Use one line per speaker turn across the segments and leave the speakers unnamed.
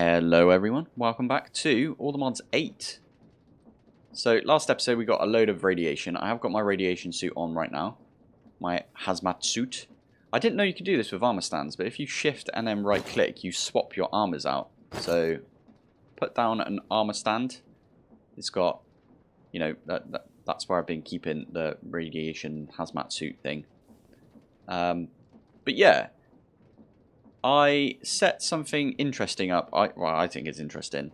Hello everyone, welcome back to All the Mods 8. So last episode we got a load of radiation. I have got my radiation suit on right now. My hazmat suit. I didn't know you could do this with armor stands, but if you shift and then right click, you swap your armors out. So put down an armor stand. It's got, you know, that's where I've been keeping the radiation hazmat suit thing. But yeah. I set something interesting up. I think it's interesting.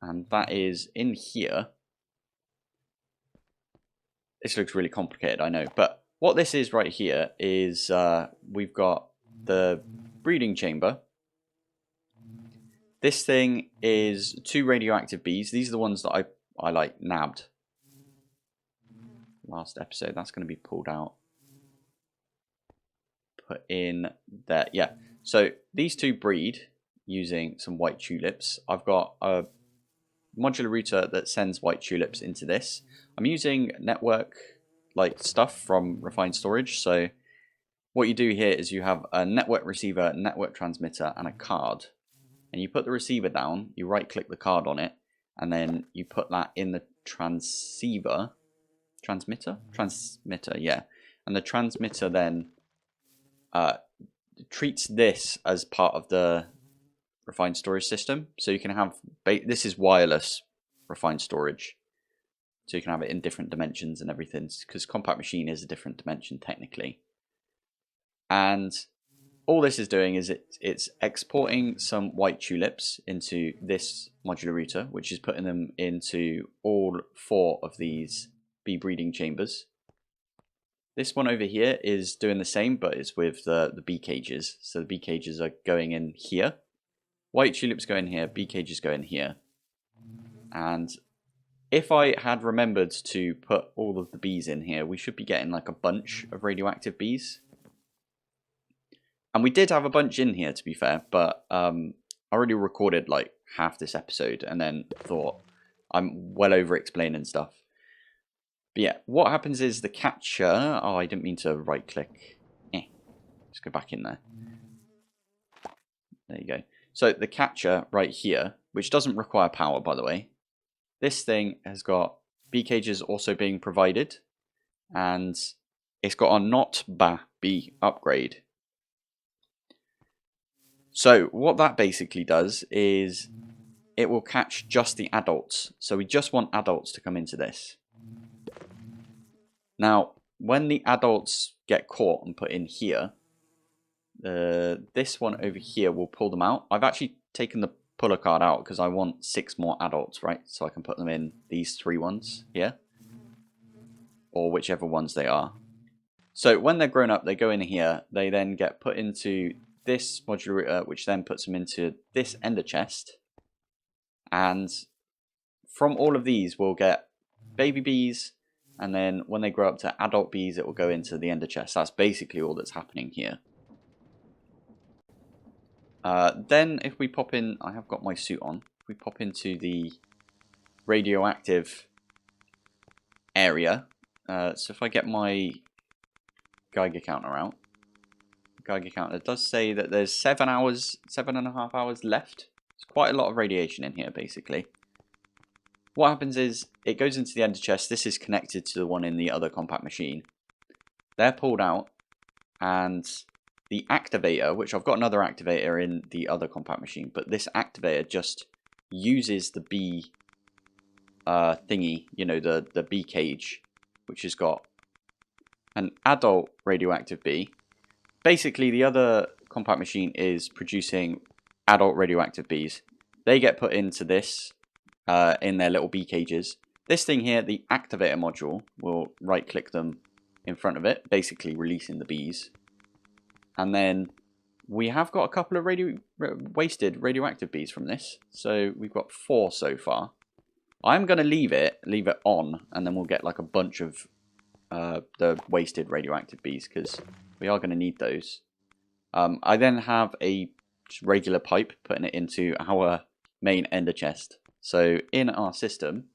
And that is in here. This looks really complicated, I know. But what this is right here is we've got the breeding chamber. This thing is 2 radioactive bees. These are the ones that I like nabbed. Last episode, that's going to be pulled out. Put in there, yeah. So these 2 breed using some white tulips. I've got a modular router that sends white tulips into this. I'm using network like stuff from refined storage. So what you do here is you have a network receiver, network transmitter, and a card. And you put the receiver down, you right click the card on it, and then you put that in the transmitter, yeah. And the transmitter then treats this as part of the refined storage system. So you can have, this is wireless refined storage. So you can have it in different dimensions and everything, because compact machine is a different dimension technically. And all this is doing is it's exporting some white tulips into this modular router, which is putting them into all 4 of these bee breeding chambers. This one over here is doing the same, but it's with the bee cages. So the bee cages are going in here. White tulips go in here, bee cages go in here. And if I had remembered to put all of the bees in here, we should be getting like a bunch of radioactive bees. And we did have a bunch in here, to be fair, but I already recorded like half this episode and then thought I'm well over explaining stuff. But yeah, what happens is the catcher... Oh, I didn't mean to right click. Let's go back in there. There you go. So the catcher right here, which doesn't require power, by the way. This thing has got bee cages also being provided. And it's got a not ba bee upgrade. So what that basically does is it will catch just the adults. So we just want adults to come into this. Now, when the adults get caught and put in here, this one over here will pull them out. I've actually taken the puller card out because I want 6 more adults, right? So I can put them in these 3 ones here, or whichever ones they are. So when they're grown up, they go in here. They then get put into this modular router, which then puts them into this ender chest. And from all of these, we'll get baby bees. And then when they grow up to adult bees, it will go into the ender chest. That's basically all that's happening here. Then if we pop in, I have got my suit on. If we pop into the radioactive area. So if I get my Geiger counter out. The Geiger counter does say that there's 7.5 hours left. It's quite a lot of radiation in here basically. What happens is, it goes into the ender chest. This is connected to the one in the other compact machine. They're pulled out, and the activator, which I've got another activator in the other compact machine, but this activator just uses the bee thingy, you know, the bee cage, which has got an adult radioactive bee. Basically, the other compact machine is producing adult radioactive bees. They get put into this. In their little bee cages. This thing here, the activator module, will right click them in front of it, basically releasing the bees. And then we have got a couple of wasted radioactive bees from this. So we've got 4 so far. I'm going to leave it on, and then we'll get like a bunch of the wasted radioactive bees, because we are going to need those. I then have a regular pipe, putting it into our main ender chest. So in our system,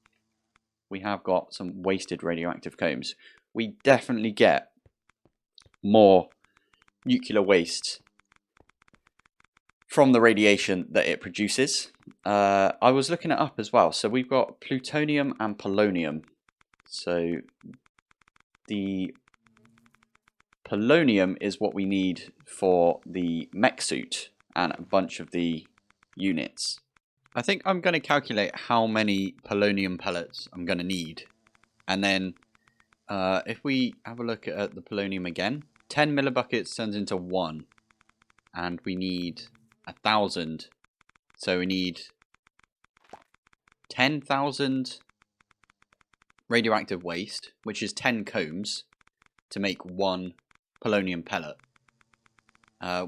we have got some wasted radioactive combs. We definitely get more nuclear waste from the radiation that it produces. I was looking it up as well. So we've got plutonium and polonium. So the polonium is what we need for the mech suit and a bunch of the units. I think I'm going to calculate how many polonium pellets I'm going to need. And then if we have a look at the polonium again, 10 millibuckets turns into 1. And we need 1,000. So we need 10,000 radioactive waste, which is 10 combs, to make 1 polonium pellet.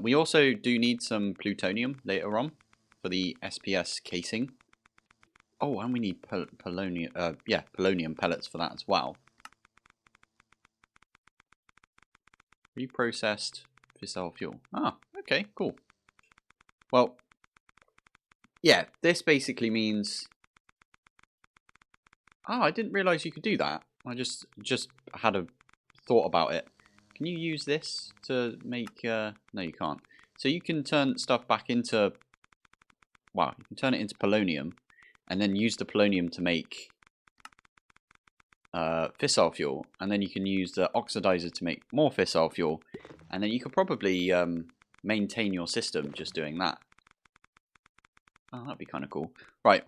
We also do need some plutonium later on for the SPS casing. Oh, and we need polonium pellets for that as well. Reprocessed fissile fuel. Ah, okay, cool. Well, yeah, this basically means... Oh, I didn't realise you could do that. I just had a thought about it. Can you use this to make... No, you can't. So you can turn stuff back into... Wow, you can turn it into polonium. And then use the polonium to make fissile fuel. And then you can use the oxidizer to make more fissile fuel. And then you could probably maintain your system just doing that. Oh, that'd be kind of cool. Right.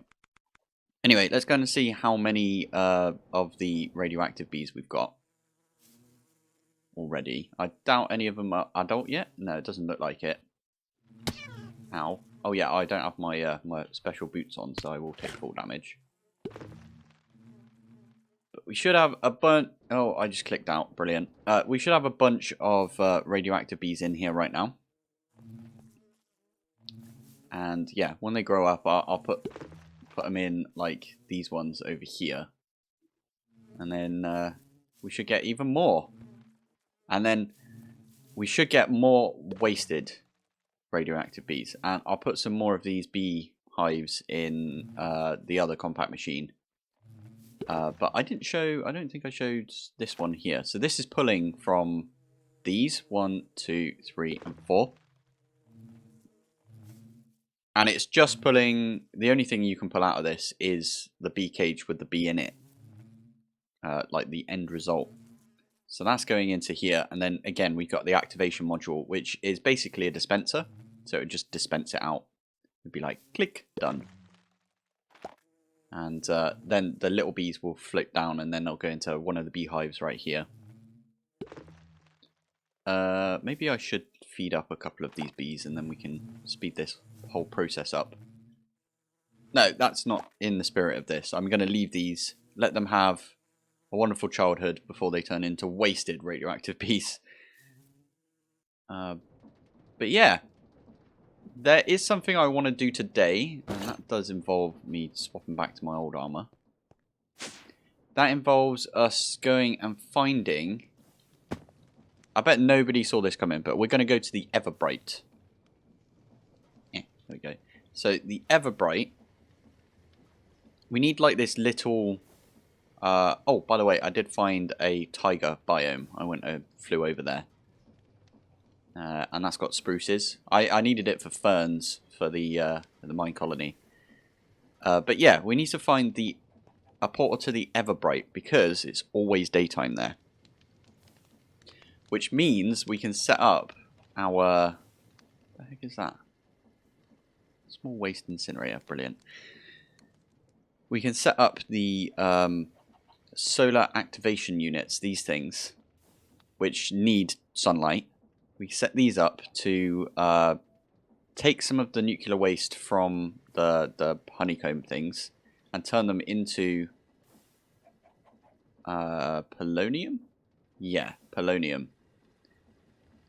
Anyway, let's go and see how many of the radioactive bees we've got already. I doubt any of them are adult yet. No, it doesn't look like it. Ow. Oh yeah, I don't have my my special boots on, so I will take full damage. But we should have a bunch... Oh, I just clicked out. Brilliant. We should have a bunch of radioactive bees in here right now. And yeah, when they grow up, I'll put them in like these ones over here. And then we should get even more. And then we should get more wasted radioactive bees. And I'll put some more of these bee hives in the other compact machine. But I don't think I showed this one here. So this is pulling from these 1, 2, 3, and 4. And it's just pulling, the only thing you can pull out of this is the bee cage with the bee in it. Like the end result. So that's going into here. And then again, we've got the activation module, which is basically a dispenser. So it would just dispense it out. It'd be like, click, done. And then the little bees will float down and then they'll go into one of the beehives right here. Maybe I should feed up a couple of these bees and then we can speed this whole process up. No, that's not in the spirit of this. I'm going to leave these, let them have a wonderful childhood before they turn into wasted radioactive bees. But yeah, there is something I want to do today, and that does involve me swapping back to my old armor. That involves us going and finding... I bet nobody saw this coming, but we're going to go to the Everbright. Yeah, there we go. So the Everbright, we need like this little... oh, by the way, I did find a tiger biome. I went and flew over there. And that's got spruces. I needed it for ferns for the mine colony. But yeah, we need to find a portal to the Everbright because it's always daytime there. Which means we can set up our... What the heck is that? Small waste incinerator. Brilliant. We can set up the solar activation units, these things, which need sunlight. We set these up to take some of the nuclear waste from the honeycomb things and turn them into polonium? Yeah, polonium.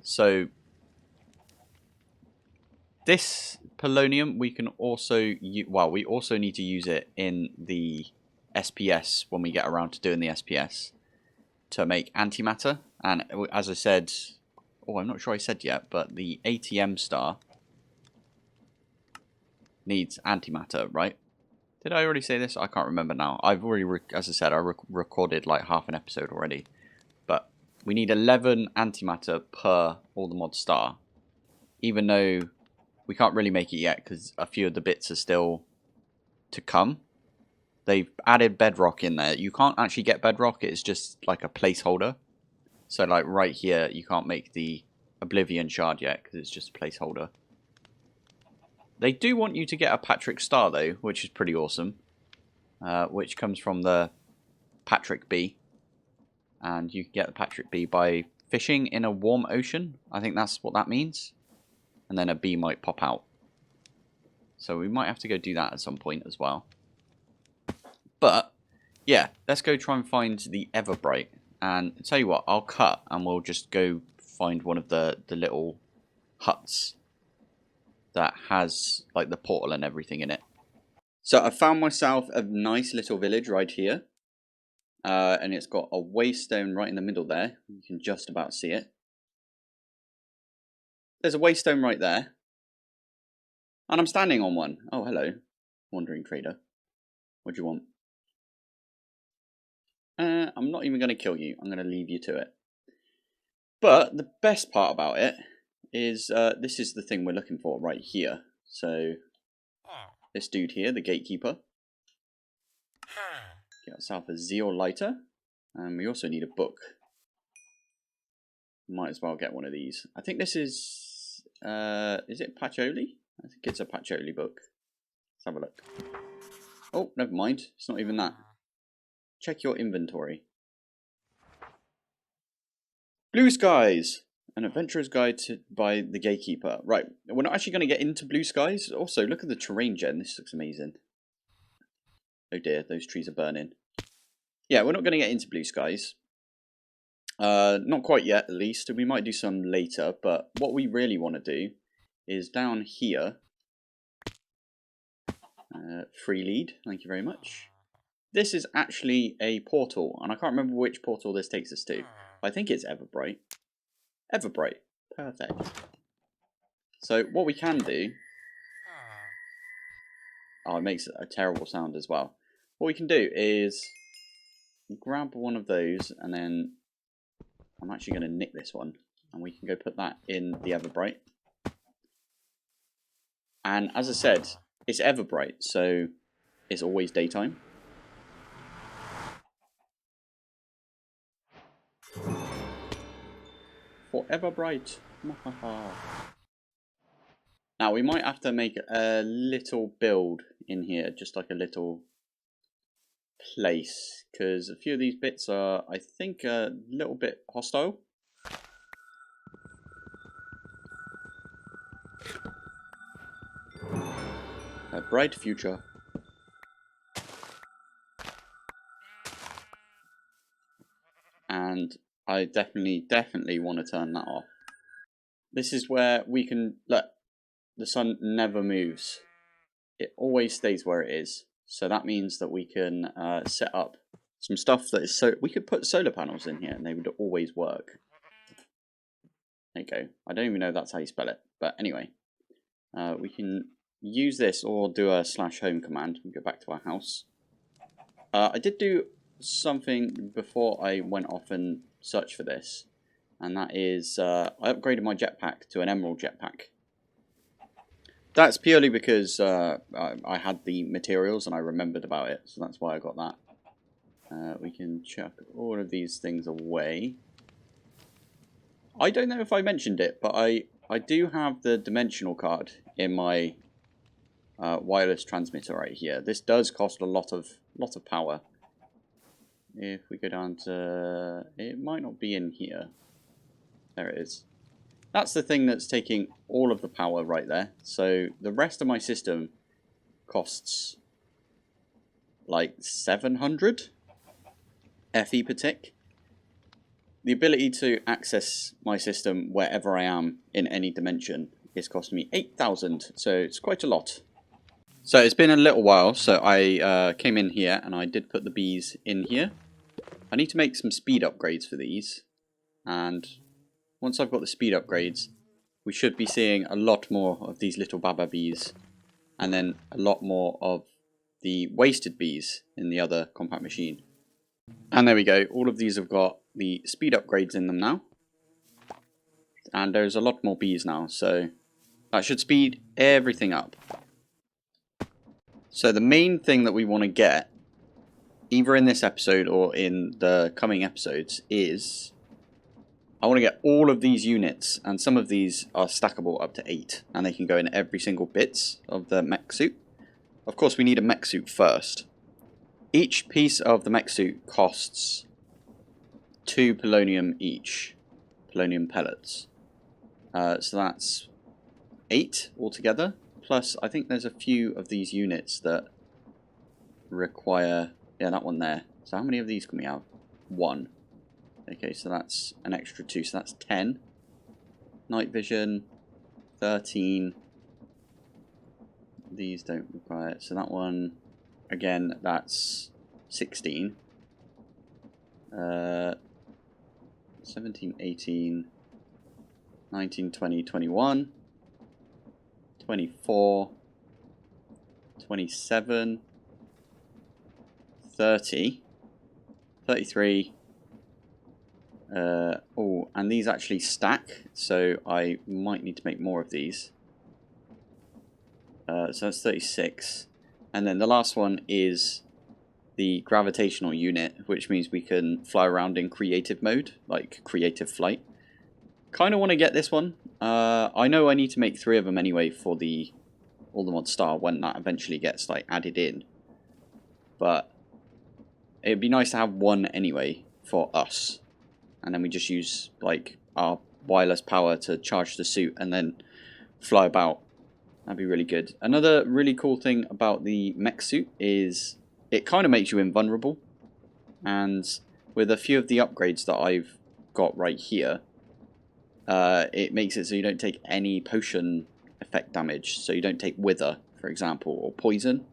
So this polonium we can also we also need to use it in the SPS when we get around to doing the SPS to make antimatter. And as I said, I'm not sure I said yet, but the ATM star needs antimatter, right? Did I already say this? I can't remember now. I've already, as I said, I recorded like half an episode already. But we need 11 antimatter per all the mod star. Even though we can't really make it yet because a few of the bits are still to come. They've added bedrock in there. You can't actually get bedrock. It's just like a placeholder. So like right here, you can't make the Oblivion shard yet because it's just a placeholder. They do want you to get a Patrick Star though, which is pretty awesome. Which comes from the Patrick Bee. And you can get the Patrick Bee by fishing in a warm ocean. I think that's what that means. And then a bee might pop out. So we might have to go do that at some point as well. But, yeah, let's go try and find the Everbright. And I'll tell you what, I'll cut and we'll just go find one of the little huts that has like the portal and everything in it. So I found myself a nice little village right here. And it's got a waystone right in the middle there. You can just about see it. There's a waystone right there. And I'm standing on one. Oh, hello, wandering trader. What do you want? I'm not even going to kill you. I'm going to leave you to it. But the best part about it is this is the thing we're looking for right here. So this dude here, the gatekeeper. Get ourselves a zeal lighter. And we also need a book. Might as well get one of these. I think this is it Patchouli? I think it's a Patchouli book. Let's have a look. Oh, never mind. It's not even that. Check your inventory. Blue Skies! An adventurer's guide by the gatekeeper. Right, we're not actually going to get into Blue Skies. Also, look at the terrain, Jen. This looks amazing. Oh dear, those trees are burning. Yeah, we're not going to get into Blue Skies. Not quite yet, at least. We might do some later, but what we really want to do is down here. Free lead, thank you very much. This is actually a portal, and I can't remember which portal this takes us to. I think it's Everbright. Everbright, perfect. So what we can do... Oh, it makes a terrible sound as well. What we can do is grab one of those, and then I'm actually going to nick this one, and we can go put that in the Everbright. And as I said, it's Everbright, so it's always daytime. Forever bright. Now we might have to make a little build in here, just like a little place, because a few of these bits are, I think, a little bit hostile. A bright future. And I definitely want to turn that off. This is where we can, look, the sun never moves. It always stays where it is. So that means that we can set up some stuff that is so... We could put solar panels in here and they would always work. There you go. I don't even know if that's how you spell it. But anyway, we can use this or do a /home command and go back to our house. I did do something before I went off and searched for this. And that is, I upgraded my jetpack to an emerald jetpack. That's purely because I had the materials and I remembered about it. So that's why I got that. We can chuck all of these things away. I don't know if I mentioned it, but I do have the dimensional card in my wireless transmitter right here. This does cost a lot of power. If we go down to... It might not be in here. There it is. That's the thing that's taking all of the power right there. So the rest of my system costs like 700 FE per tick. The ability to access my system wherever I am in any dimension is costing me 8,000, so it's quite a lot. So it's been a little while, so I came in here and I did put the bees in here. I need to make some speed upgrades for these, and once I've got the speed upgrades, we should be seeing a lot more of these little baba bees, and then a lot more of the wasted bees in the other compact machine. And there we go, all of these have got the speed upgrades in them now. And there's a lot more bees now, so That should speed everything up. So the main thing that we want to get, either in this episode or in the coming episodes, is I want to get all of these units, and some of these are stackable up to 8, and they can go in every single bits of the mech suit. Of course, we need a mech suit first. Each piece of the mech suit costs 2 polonium each, polonium pellets. So that's 8 altogether. Plus, I think there's a few of these units that require... Yeah, that one there. So how many of these can we have? 1. Okay, so that's an extra 2. So that's 10. Night vision, 13. These don't require it. So that one, again, that's 16. 17, 18, 19, 20, 21, 24, 27, 30, 33. Oh, and these actually stack, so I might need to make more of these. So that's 36. And then the last one is the gravitational unit, which means we can fly around in creative mode, like creative flight. Kind of want to get this one. I know I need to make 3 of them anyway for the all the mod star when that eventually gets like added in. But it'd be nice to have 1 anyway for us, and then we just use like our wireless power to charge the suit and then fly about. That'd be really good. Another really cool thing about the mech suit is it kind of makes you invulnerable, and with a few of the upgrades that I've got right here, it makes it so you don't take any potion effect damage. So you don't take wither, for example, or poison.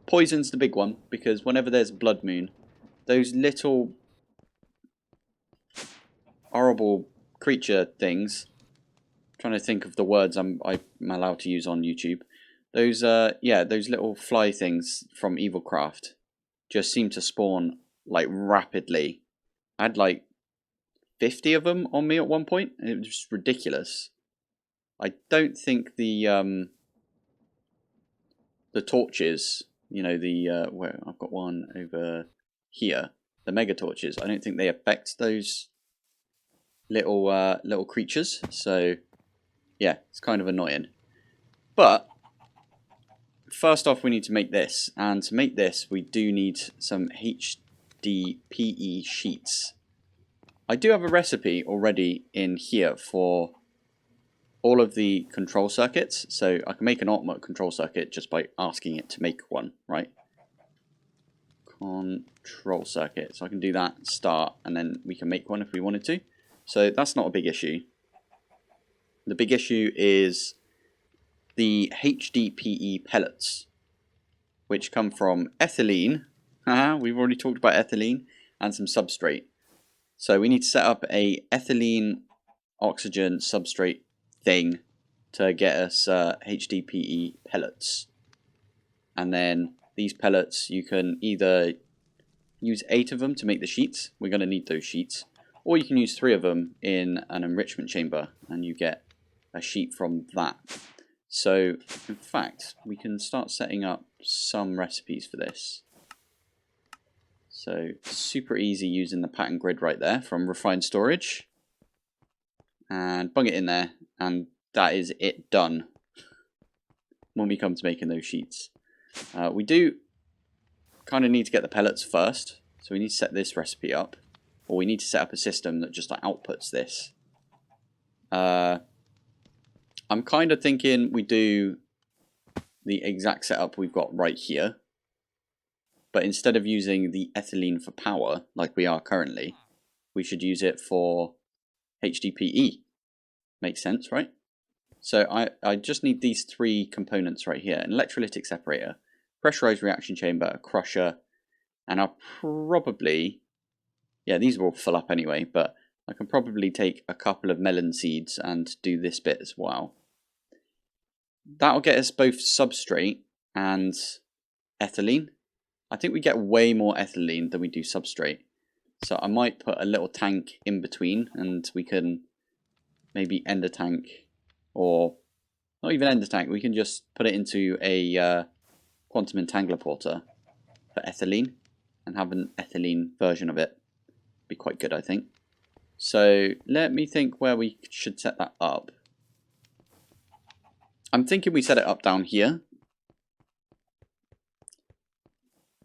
Poison's the big one, because whenever there's blood moon, those little horrible creature things, I'm trying to think of the words I'm allowed to use on YouTube. Those yeah, those little fly things from Evilcraft just seem to spawn like rapidly. I had like 50 of them on me at one point, and it was just ridiculous. I don't think the torches, you know, the where I've got one over here, the mega torches, I don't think they affect those little creatures. So yeah, it's kind of annoying. But first off, we need to make this, and to make this we do need some HDPE sheets. I do have a recipe already in here for all of the control circuits, so I can make an ultimate control circuit just by asking it to make one, right? Control circuit, so I can do that, start, and then we can make one if we wanted to. So that's not a big issue. The big issue is the HDPE pellets, which come from ethylene. We've already talked about ethylene, and some substrate. So we need to set up a ethylene oxygen substrate thing to get us HDPE pellets. And then these pellets, you can either use 8 of them to make the sheets. We're going to need those sheets. Or you can use 3 of them in an enrichment chamber, and you get a sheet from that. So, in fact, we can start setting up some recipes for this. So, super easy using the pattern grid right there from Refined Storage. And bung it in there, and that is it done when we come to making those sheets. We do kind of need to get the pellets first, so we need to set this recipe up. Or we need to set up a system that just like outputs this. I'm kind of thinking we do the exact setup we've got right here. But instead of using the ethylene for power, like we are currently, we should use it for HDPE. Makes sense, right? So I just need these 3 components right here. An electrolytic separator, pressurized reaction chamber, a crusher, and I'll probably... Yeah, these will all fill up anyway, but I can probably take a couple of melon seeds and do this bit as well. That'll get us both substrate and ethylene. I think we get way more ethylene than we do substrate. So I might put a little tank in between, and we can maybe end a tank or not even ender tank, we can just put it into a quantum entangler porter for ethylene and have an ethylene version of it. Be quite good, I think. So let me think where we should set that up. I'm thinking we set it up down here.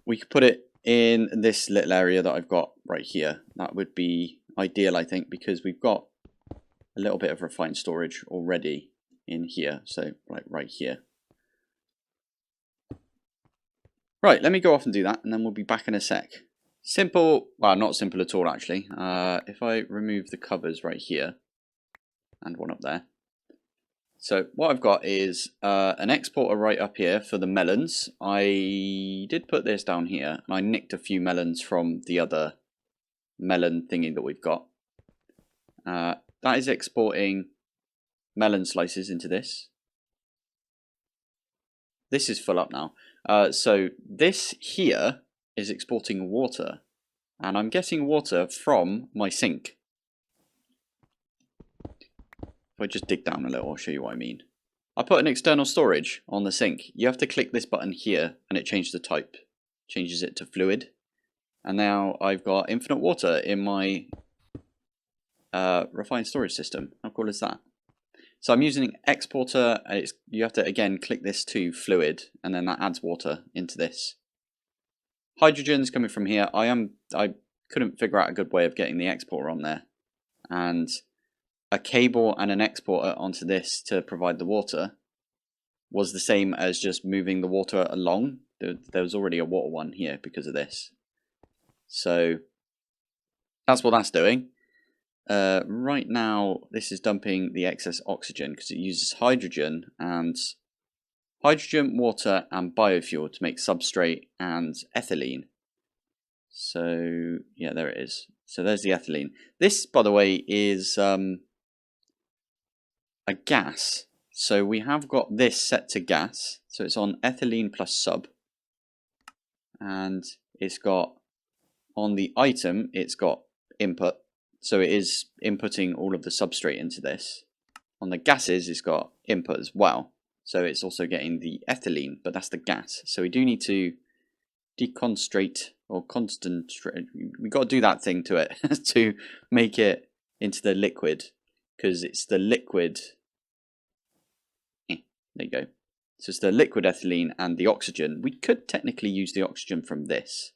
We could put it in this little area that I've got right here. That would be ideal, I think, because we've got a little bit of refined storage already in here. So right here. Right, let me go off and do that, and then we'll be back in a sec. Simple, well, not simple at all, actually. If I remove the covers right here, and one up there. So what I've got is an exporter right up here for the melons. I did put this down here, and I nicked a few melons from the other melon thingy that we've got. That is exporting melon slices into this. This is full up now. So this here is exporting water, and I'm getting water from my sink. If I just dig down a little, I'll show you what I mean. I put an external storage on the sink. You have to click this button here and it changes the type. Changes it to fluid. And now I've got infinite water in my refined storage system. How cool is that? So I'm using an exporter. You have to, again, click this to fluid, and then that adds water into this. Hydrogen's coming from here. I couldn't figure out a good way of getting the exporter on there. And a cable and an exporter onto this to provide the water was the same as just moving the water along. There was already a water one here because of this. So that's what that's doing. Right now, this is dumping the excess oxygen because it uses hydrogen, water, and biofuel to make substrate and ethylene. So yeah, there it is. So there's the ethylene. This, by the way, is a gas. So we have got this set to gas. So it's on ethylene plus sub. And it's got, on the item, it's got input. So it is inputting all of the substrate into this. On the gases, it's got input as well. So it's also getting the ethylene, but that's the gas. So we do need to deconcentrate or concentrate. We've got to do that thing to it to make it into the liquid. Because it's the liquid. There you go. So it's the liquid ethylene and the oxygen. We could technically use the oxygen from this.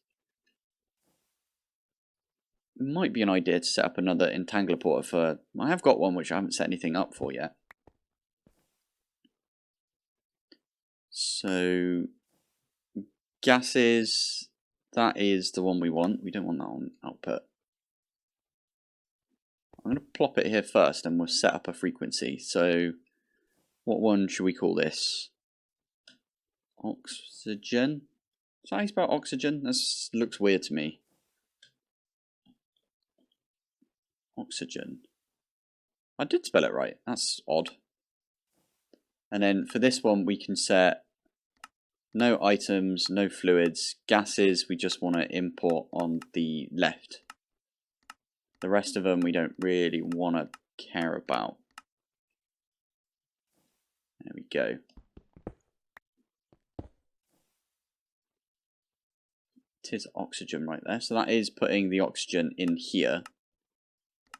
It might be an idea to set up another entangler porter for... I have got one which I haven't set anything up for yet. So gases, that is the one we want. We don't want that on output. I'm going to plop it here first and we'll set up a frequency. So what one should we call this? Oxygen? Is that how you spell oxygen? That looks weird to me. Oxygen. I did spell it right. That's odd. And then for this one we can set no items, no fluids. Gases we just want to import on the left. The rest of them we don't really want to care about. There we go. It is oxygen right there. So that is putting the oxygen in here.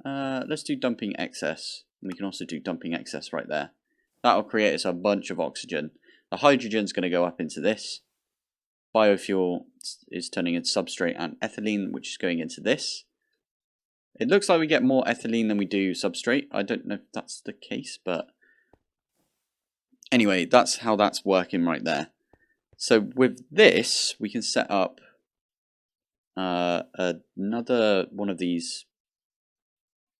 Let's do dumping excess. We can also do dumping excess right there. That'll create us a bunch of oxygen. The hydrogen's going to go up into this. Biofuel is turning into substrate and ethylene, which is going into this. It looks like we get more ethylene than we do substrate. I don't know if that's the case, but anyway, that's how that's working right there. So with this, we can set up another one of these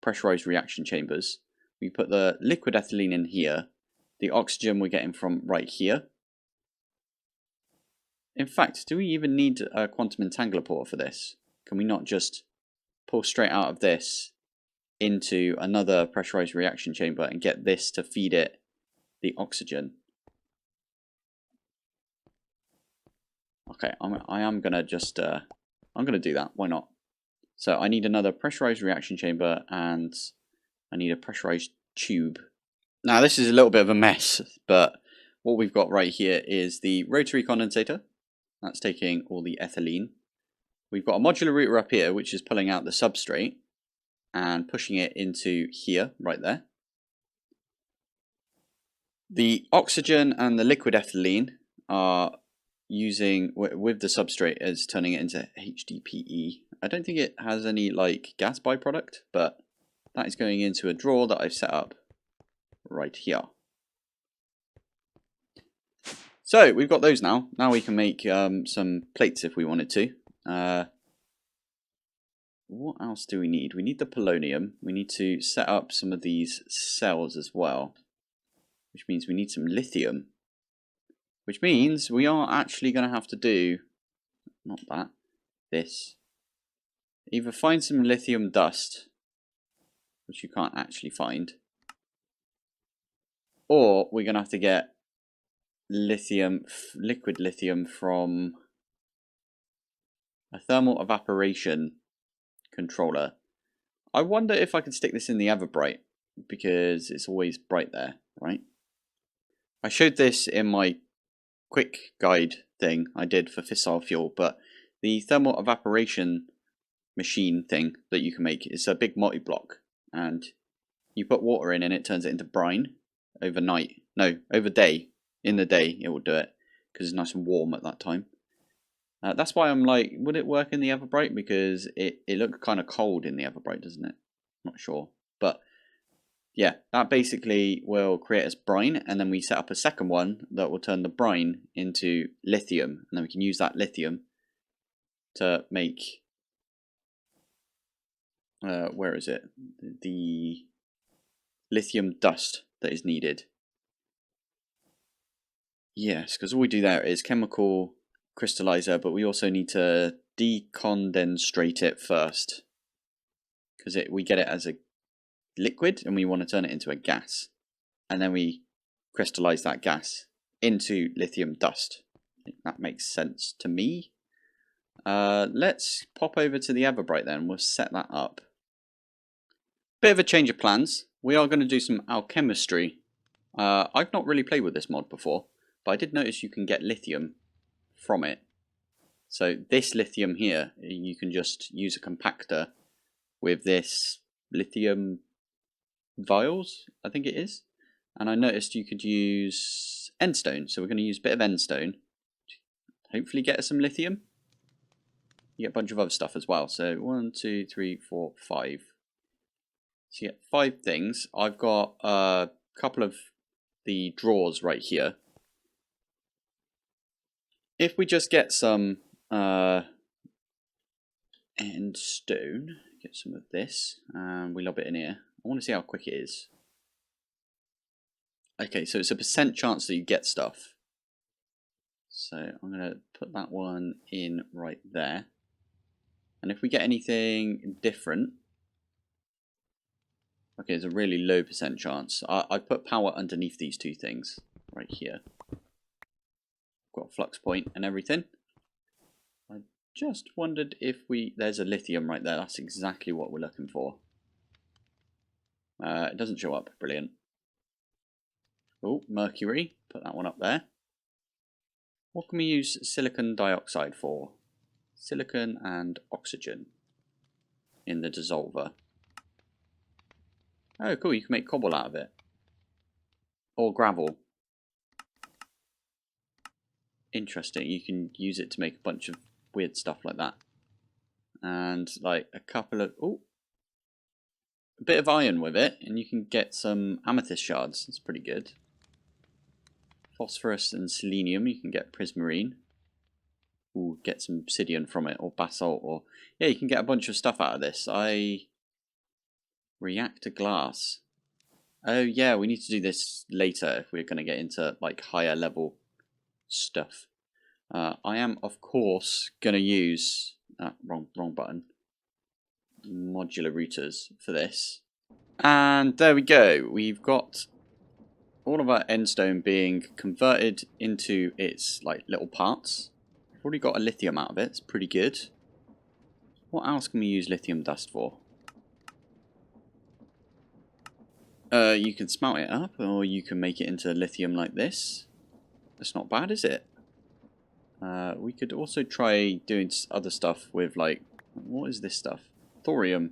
pressurized reaction chambers. We put the liquid ethylene in here. The oxygen we're getting from right here. In fact, do we even need a quantum entangler porter for this? Can we not just pull straight out of this into another pressurized reaction chamber and get this to feed it the oxygen? Okay, I am gonna just I'm gonna do that. Why not? So I need another pressurized reaction chamber and I need a pressurized tube. Now this is a little bit of a mess, but what we've got right here is the rotary condensator. That's taking all the ethylene. We've got a modular router up here, which is pulling out the substrate and pushing it into here, right there. The oxygen and the liquid ethylene are using, with the substrate, as turning it into HDPE. I don't think it has any like gas byproduct, but that is going into a drawer that I've set up right here. So we've got those now. Now we can make some plates if we wanted to. What else do we need? We need the polonium. We need to set up some of these cells as well, which means we need some lithium. Which means we are actually going to have to do, not that, this. Either find some lithium dust, which you can't actually find, or we're going to have to get lithium, liquid lithium from a thermal evaporation controller. I wonder if I could stick this in the Everbright, because it's always bright there, right? I showed this in my quick guide thing I did for fissile fuel, but the thermal evaporation machine thing that you can make is a big multi-block, and you put water in and it turns it into brine overnight. No, over day. In the day it will do it, because it's nice and warm at that time. That's why I'm like, would it work in the Everbright? Because it looks kind of cold in the Everbright, doesn't it? Not sure. But yeah, that basically will create us brine, and then we set up a second one that will turn the brine into lithium, and then we can use that lithium to make, where is it? The lithium dust that is needed. Yes, because all we do there is chemical crystallizer, but we also need to decondenstrate it first, because we get it as a liquid and we want to turn it into a gas, and then we crystallize that gas into lithium dust. I think that makes sense to me. Let's pop over to the Everbright then. We'll set that up. Bit of a change of plans. We are going to do some alchemistry. I've not really played with this mod before, but I did notice you can get lithium from it. So this lithium here, you can just use a compactor with this lithium vials, I think it is. And I noticed you could use endstone, so we're going to use a bit of endstone. Hopefully get us some lithium. You get a bunch of other stuff as well. So 1, 2, 3, 4, 5. So you get 5 things. I've got a couple of the drawers right here. If we just get some endstone, get some of this, and we lob it in here. I want to see how quick it is. Okay, so it's a % chance that you get stuff. So I'm going to put that one in right there. And if we get anything different, okay, it's a really low % chance. I put power underneath these 2 things right here. Got a flux point and everything. I just wondered if there's a lithium right there. That's exactly what we're looking for. It doesn't show up. Brilliant. Oh, mercury. Put that one up there. What can we use silicon dioxide for? Silicon and oxygen in the dissolver. Oh, cool. You can make cobble out of it. Or gravel. Interesting. You can use it to make a bunch of weird stuff like that. And like a couple of... Oh! A bit of iron with it, and you can get some amethyst shards. That's pretty good. Phosphorus and selenium, you can get prismarine. Ooh, get some obsidian from it, or basalt, or... Yeah, you can get a bunch of stuff out of this. Reactor glass. Oh yeah, we need to do this later if we're going to get into like higher level stuff. I am, of course, going to use... wrong button. Modular routers for this. And there we go. We've got all of our endstone being converted into its like little parts. We've already got a lithium out of it. It's pretty good. What else can we use lithium dust for? You can smelt it up, or you can make it into lithium like this. That's not bad, is it? We could also try doing other stuff with, like, what is this stuff? Thorium.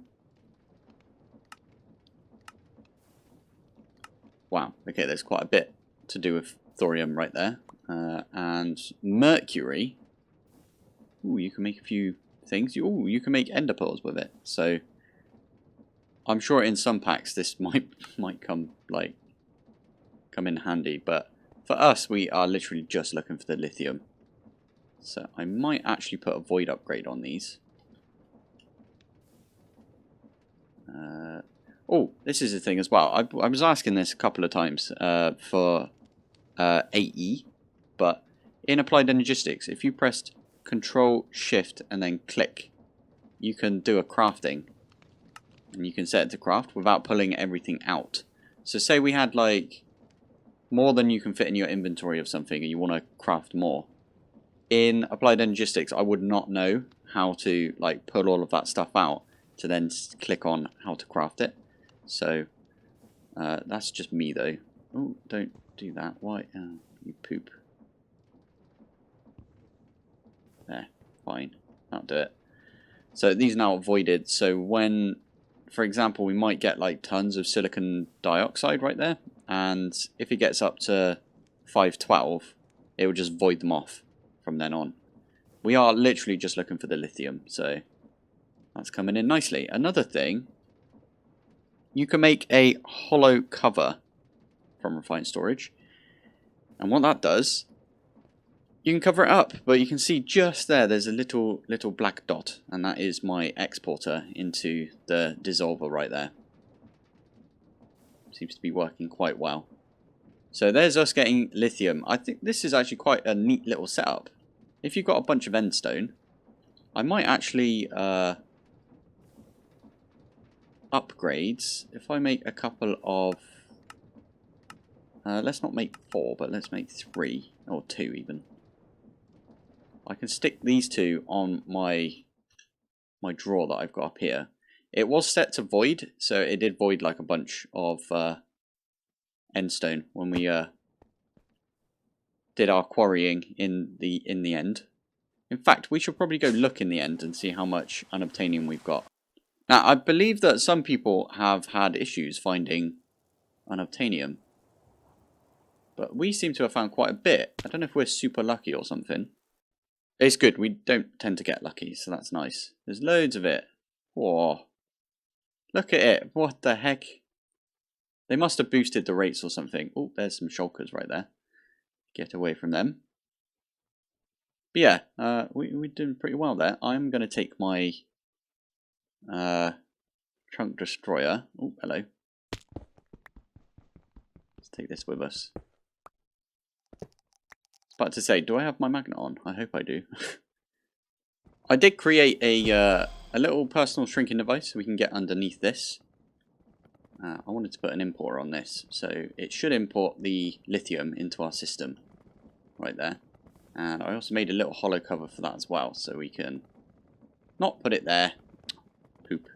Wow, okay, there's quite a bit to do with thorium right there. And mercury. Ooh, you can make a few things. Ooh, you can make ender pearls with it. So I'm sure in some packs this might come in handy, but for us we are literally just looking for the lithium. So I might actually put a void upgrade on these. Oh, this is a thing as well. I was asking this a couple of times for AE, but in Applied Energistics, if you pressed Control Shift and then click, you can do a crafting, and you can set it to craft without pulling everything out. So say we had like more than you can fit in your inventory of something, and you want to craft more. In Applied Energistics, I would not know how to like pull all of that stuff out to then click on how to craft it. So that's just me though. Oh, don't do that. Why? You poop. There, fine. That'll do it. So these are now voided. So when, for example, we might get like tons of silicon dioxide right there, and if it gets up to 512, it will just void them off from then on. We are literally just looking for the lithium, so that's coming in nicely. Another thing, you can make a hollow cover from refined storage, and what that does, you can cover it up, but you can see just there's a little black dot, and that is my exporter into the dissolver right there. Seems to be working quite well. So there's us getting lithium. I think this is actually quite a neat little setup. If you've got a bunch of endstone, I might actually upgrades. If I make a couple of, let's not make 4, but let's make 3 or 2 even. I can stick these 2 on my drawer that I've got up here. It was set to void, so it did void like a bunch of endstone when we did our quarrying in the end. In fact, we should probably go look in the end and see how much unobtainium we've got. Now, I believe that some people have had issues finding unobtainium, but we seem to have found quite a bit. I don't know if we're super lucky or something. It's good, we don't tend to get lucky, so that's nice. There's loads of it. Whoa. Look at it, what the heck? They must have boosted the rates or something. Oh, there's some shulkers right there. Get away from them. But yeah, we're doing pretty well there. I'm going to take my trunk destroyer. Oh, hello. Let's take this with us. I was about to say, do I have my magnet on? I hope I do. I did create a little personal shrinking device so we can get underneath this. I wanted to put an importer on this, so it should import the lithium into our system. Right there. And I also made a little hollow cover for that as well, so we can not put it there. Poop.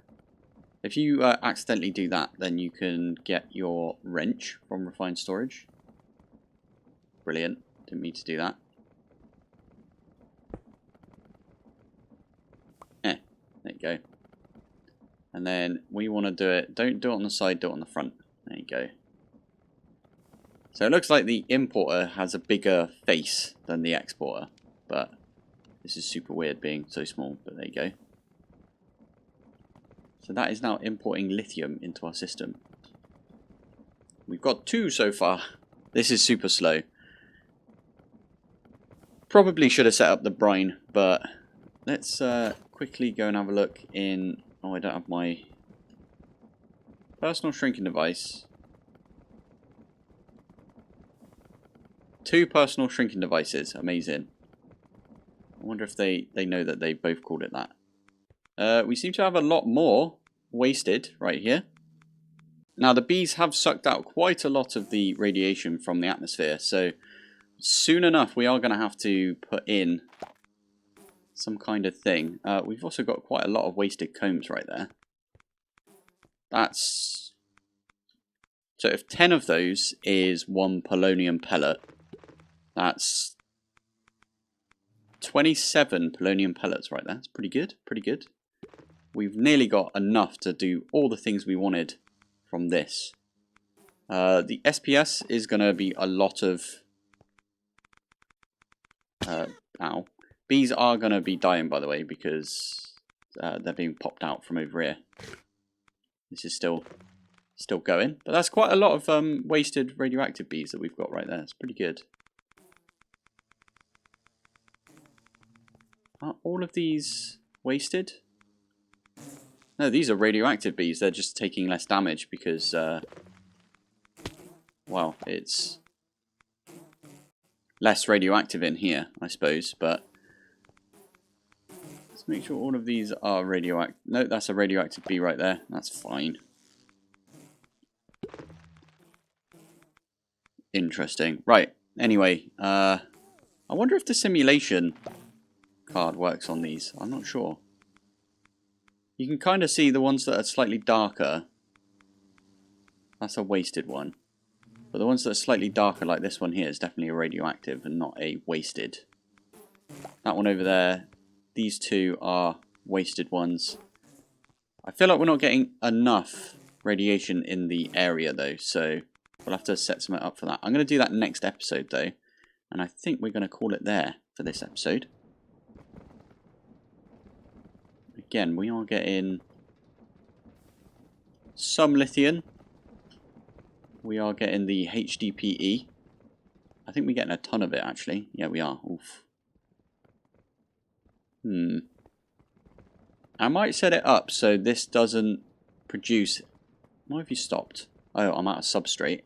If you accidentally do that, then you can get your wrench from refined storage. Brilliant. Didn't mean to do that. There you go. And then we want to do it, don't do it on the side, do it on the front. There you go. So it looks like the importer has a bigger face than the exporter, but this is super weird being so small, but there you go. So that is now importing lithium into our system. We've got 2 so far. This is super slow. Probably should have set up the brine, but let's quickly go and have a look in... Oh, I don't have my personal shrinking device. 2 personal shrinking devices. Amazing. I wonder if they know that they both called it that. We seem to have a lot more wasted right here. Now, the bees have sucked out quite a lot of the radiation from the atmosphere, so soon enough we are going to have to put in some kind of thing. We've also got quite a lot of wasted combs right there. That's So if 10 of those is 1 polonium pellet, that's 27 polonium pellets right there. That's pretty good, pretty good. We've nearly got enough to do all the things we wanted from this. The SPS is going to be a lot of... ow. Bees are going to be dying, by the way, because they're being popped out from over here. This is still going. But that's quite a lot of wasted radioactive bees that we've got right there. It's pretty good. Are all of these wasted? No, these are radioactive bees. They're just taking less damage because, well, it's less radioactive in here, I suppose. But let's make sure all of these are radioactive. No, that's a radioactive bee right there. That's fine. Interesting. Right. Anyway, I wonder if the simulation card works on these. I'm not sure. You can kind of see the ones that are slightly darker. That's a wasted one. But the ones that are slightly darker, like this one here, is definitely a radioactive and not a wasted. That one over there, these two are wasted ones. I feel like we're not getting enough radiation in the area though, so we'll have to set something up for that. I'm going to do that next episode though, and I think we're going to call it there for this episode. Again, we are getting some lithium. We are getting the HDPE. I think we're getting a ton of it actually. Yeah, we are. Oof. I might set it up so this doesn't produce... Why have you stopped? Oh, I'm out of substrate.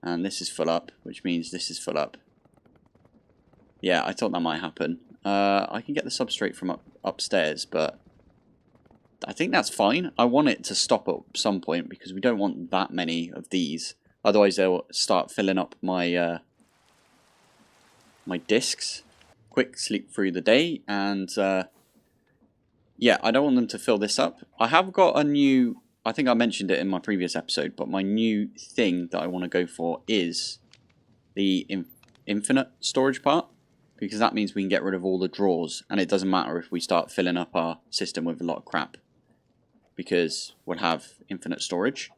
And this is full up, which means this is full up. Yeah, I thought that might happen. I can get the substrate from upstairs, but I think that's fine. I want it to stop at some point because we don't want that many of these. Otherwise, they'll start filling up my my discs. Quick sleep through the day, and yeah, I don't want them to fill this up. I have got a new... I think I mentioned it in my previous episode, but my new thing that I want to go for is the infinite storage part, because that means we can get rid of all the drawers, and it doesn't matter if we start filling up our system with a lot of crap, because we'll have infinite storage.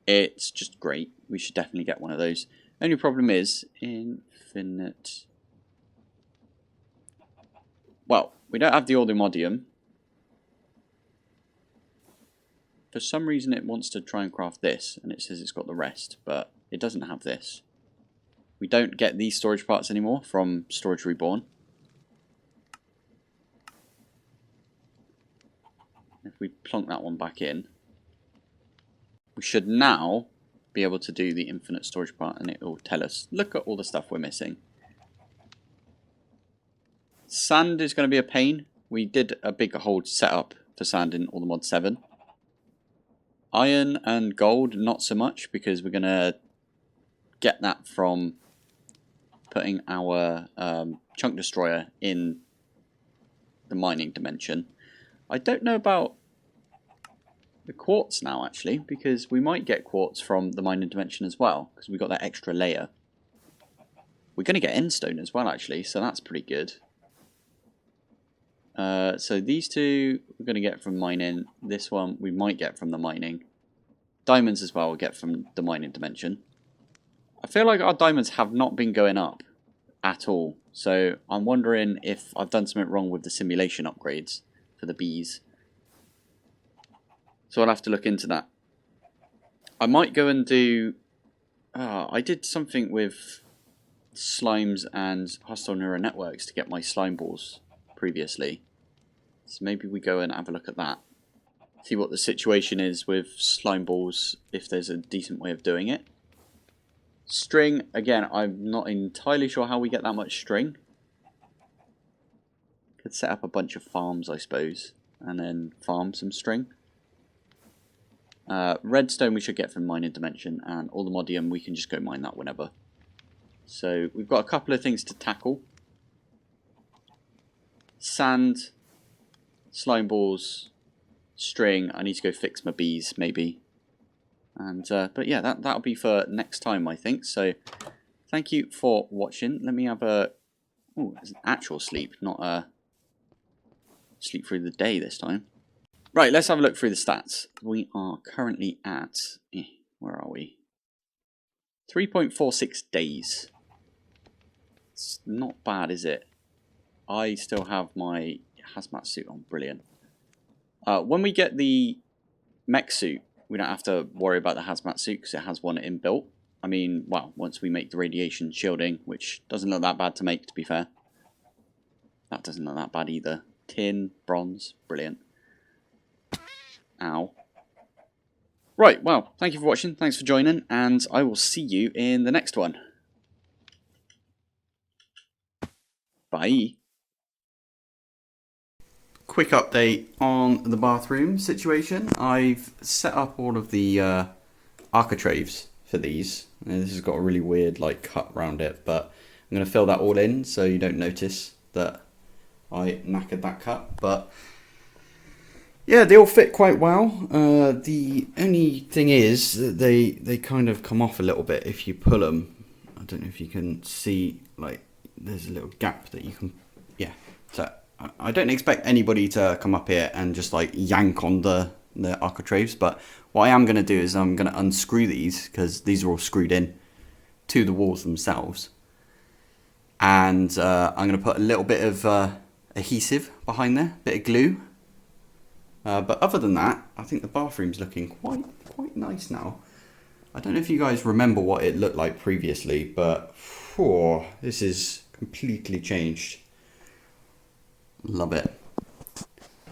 It's just great. We should definitely get one of those. Only problem is infinite... Well, we don't have the ordimodium. For some reason it wants to try and craft this, and it says it's got the rest, but it doesn't have this. We don't get these storage parts anymore from Storage Reborn. If we plonk that one back in, we should now be able to do the infinite storage part, and it will tell us, look at all the stuff we're missing. Sand is going to be a pain. We did a big whole setup for sand in all the mod 7. Iron and gold, not so much, because we're going to get that from putting our chunk destroyer in the mining dimension. I don't know about the quartz now, actually, because we might get quartz from the mining dimension as well, because we got that extra layer. We're going to get endstone as well, actually, so that's pretty good. So these two we're going to get from mining. This one we might get from the mining. Diamonds as well we'll get from the mining dimension. I feel like our diamonds have not been going up at all. So I'm wondering if I've done something wrong with the simulation upgrades for the bees. So I'll have to look into that. I might go and do... I did something with slimes and hostile neural networks to get my slime balls previously. So maybe we go and have a look at that. See what the situation is with slime balls, if there's a decent way of doing it. String, again, I'm not entirely sure how we get that much string. Could set up a bunch of farms, I suppose, and then farm some string. Redstone we should get from mining dimension, and all the modium we can just go mine that whenever. So we've got a couple of things to tackle. Sand, slime balls, string. I need to go fix my bees, maybe. And but yeah, that'll be for next time, I think. So thank you for watching. Let me have a it's an actual sleep, not a sleep through the day this time. Right, let's have a look through the stats. We are currently at where are we? 3.46 days. It's not bad, is it? I still have my hazmat suit on. Brilliant. When we get the mech suit, we don't have to worry about the hazmat suit because it has one inbuilt. I mean, well, once we make the radiation shielding, which doesn't look that bad to make, to be fair. That doesn't look that bad either. Tin, bronze, brilliant. Ow. Right, well, thank you for watching, thanks for joining, and I will see you in the next one. Bye. Quick update on the bathroom situation. I've set up all of the architraves for these. And this has got a really weird like cut around it, but I'm going to fill that all in so you don't notice that I knackered that cut. But yeah, they all fit quite well. The only thing is that they kind of come off a little bit if you pull them. I don't know if you can see, like, there's a little gap that you can, yeah. So I don't expect anybody to come up here and just like yank on the architraves, but what I am going to do is I'm going to unscrew these because these are all screwed in to the walls themselves, and I'm going to put a little bit of adhesive behind there, bit of glue. But other than that, I think the bathroom's looking quite nice now. I don't know if you guys remember what it looked like previously, but this is completely changed. Love it.